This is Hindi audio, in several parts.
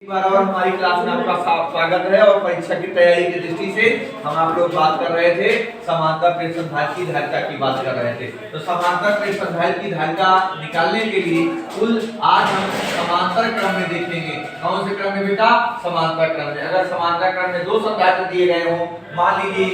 एक बार और हमारी क्लास में आपका स्वागत है। और परीक्षा की तैयारी की दृष्टि से हम आप लोग बात कर रहे थे समांतर प्लेट संधारित्र की धारिता की बात कर रहे थे। तो समांतर प्लेट संधारित्र की धारिता निकालने के लिए कुल आज हम समांतर क्रम में देखेंगे। कौन से क्रम में बेटा? समांतर क्रम में। अगर समांतर क्रम में दो संधारित्र दिए गए हो, मान लीजिए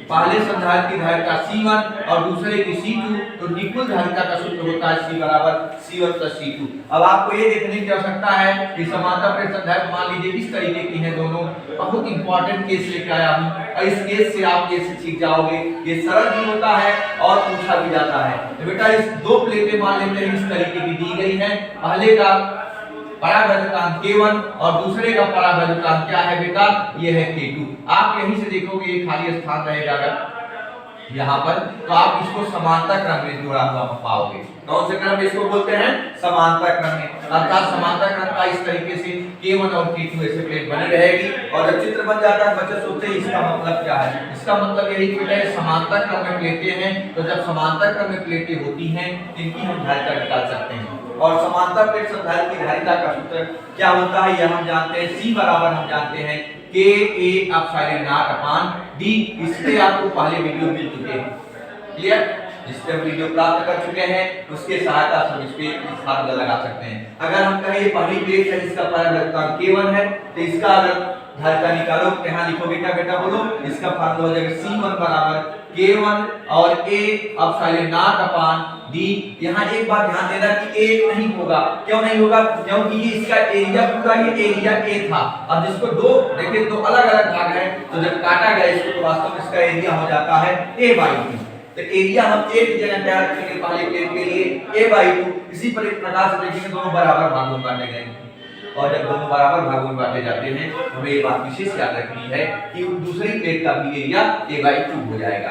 पहले संधारित्र की धारिता C1 और दूसरे की C2, तो निकुल धारिता का सूत्र होता है C बराबर C1 + C2। अब आपको ये देखने की आवश्यकता है कि समांतर प्लेट संधारित्र मान लीजिए इस तरीके की हैं दोनों। बहुत इंपॉर्टेंट केस लेकर आया हूं और इस केस से आप कैसे सीख जाओगे। ये सरल भी होता है और पूछा भी जाता है। तो बेटा इस दो प्लेटें मान लेते हैं इस तरीके की दी गई हैं। पहले का परावैद्युतांक K1 और दूसरे का परावैद्युतांक क्या है बेटा? ये है K2। आप यहीं से देखोगे ये खाली स्थान रहेगा अगर यहाँ पर, तो आप इसको समांतर क्रम में जोड़ा हुआ पाओगे। कौन से क्रम में इसको बोलते हैं? समांतर क्रम में। अर्थात समांतर क्रम का इस तरीके से K1 और K2 ऐसे प्लेट बनी रहेगी। और जब चित्र बन जाता है बच्चे सोचते हैं इसका मतलब क्या है। इसका मतलब यही कि बेटा समांतर क्रम में प्लेटें हैं, तो जब समांतर क्रम में प्लेटें होती हैं इनकी हम धारिता निकाल सकते हैं। और समांतर प्लेट संधारित्र की धारिता का सूत्र क्या होता है यह हम जानते हैं। C बराबर हम जानते हैं Ka/ε0/d। इससे आपको पहले वीडियो मिल चुके हैं, क्लियर? जिस पे वीडियो प्राप्त कर चुके हैं उसके सहायता से हम इस पे फार्मूला लगा सकते हैं। अगर हम कहें ये पहली प्लेट है जिसका परावैद्युतांक K1 है, तो इसका अगर धारिता निकालो तो यहाँ लिखोगे क्या बेटा? बोलो। इसका फार्मूला हो जाएगा C1 बराबर K1 और A/ε0/d। यहाँ एक बात ध्यान देना कि A नहीं होगा। क्यों नहीं होगा? क्योंकि ये इसका एरिया पूरा ये एरिया A था। अब जिसको दो देखिए दो अलग-अलग भाग हैं, तो जब काटा गया इसको तो वास्तव में इसका एरिया हो जाता है A/2। तो एरिया हम A की जगह क्या रखेंगे पहले प्लेट के लिए? A/2। इसी प्रकार से देखेंगे दोनों बराबर भागों में बांटे गए। और जब दोनों बराबर भागों में बांटे जाते हैं तो हमें ये बात विशेष याद रखनी है कि दूसरी प्लेट का भी एरिया A/2 हो जाएगा।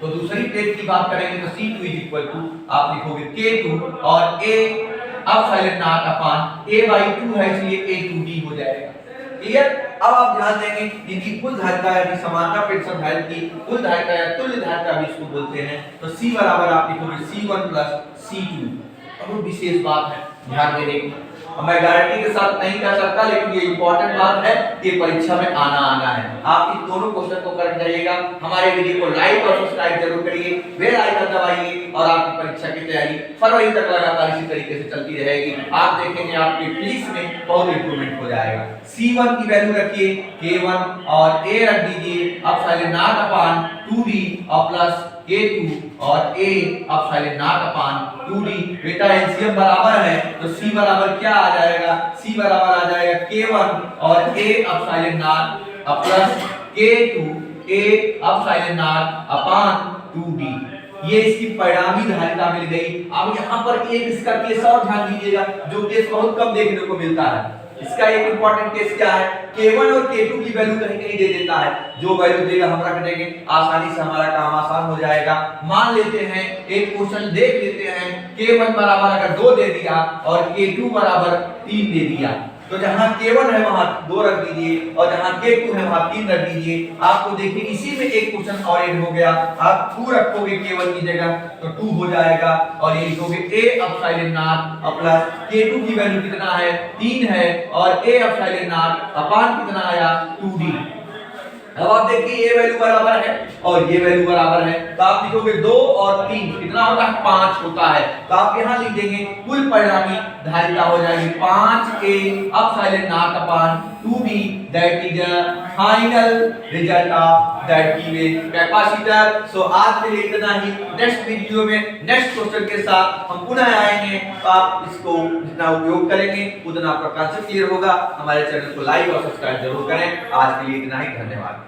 तो दूसरी प्लेट की बात करेंगे तो C2 आप लिखोगे K2 और A/0/A/2 है इसलिए A2d हो जाएगा। क्लियर? अब आप ध्यान देंगे इनकी कुल धारिता यानी समांतर प्लेट संधारित्र की कुल धारिता या तुल्य धारिता भी इसको बोलते हैं। तो C बराबर आप लिखोगे C1 + C2। बहुत विशेष बात है ध्यान देने की। मैं गारंटी के साथ नहीं कह सकता, लेकिन ये इंपॉर्टेंट बात है कि परीक्षा में आना है। आप इन दोनों क्वेश्चन को कर जाइएगा। हमारे वीडियो को लाइक और सब्सक्राइब जरूर करिए, बेल आइकन दबाइए और आपकी परीक्षा की तैयारी फरवरी तक लगातार इसी तरीके से चलती रहेगी। आप देखेंगे आपके फिजिक्स में बहुत इंप्रूवमेंट हो जाएगा। C1 की वैल्यू रखिए K1 और A रख दीजिए ε0/2d और प्लस K2 और A/0/2d। बेटा एलसीएम बराबर है तो C बराबर क्या आ जाएगा? C बराबर आ जाएगा K1 और A/0 प्लस K2 A/0/2d। ये इसकी परिणामी धारिता मिल गई। अब यहाँ पर एक इसका केस और ध्यान दीजिएगा जो केस बहुत कम देखने को मिलता है। इसका एक इंपॉर्टेंट केस क्या है? K1 और K2 की वैल्यू कहीं कहीं दे देता है। जो वैल्यू देगा हम रख देंगे, आसानी से हमारा काम आसान हो जाएगा। मान लेते हैं एक क्वेश्चन देख लेते हैं। K1 बराबर अगर 2 दे दिया और K2 बराबर 3 दे दिया, तो जहां K1 है वहां 2 रख दीजिए और जहां K2 है वहां 3 रख दीजिए। आपको देखिए इसी में एक क्वेश्चन और ऐड हो गया। आप 2 रखोगे K1 की जगह तो 2 हो जाएगा और ये लिखोगे A/0 प्लस K2 की वैल्यू कितना है? 3 है और A/0 कितना आया? 2d। अब आप देखिए ये वैल्यू बराबर है और ये वैल्यु बराबर है, तो आप लिखोगे 2 और 3 कितना होता है? 5 होता है। तो आप यहाँ लिख देंगे कुल परिणामी धारिता हो जाएगी 5A/0/2d। That is the final result of that given capacitor. So आज के लिए इतना ही। नेक्स्ट वीडियो में नेक्स्ट क्वेश्चन के साथ हम पुनः आएंगे। तो आप इसको जितना उपयोग करेंगे उतना आपका कॉन्सेप्ट क्लियर होगा। हमारे चैनल को लाइक और सब्सक्राइब जरूर करें। आज के लिए इतना ही, धन्यवाद।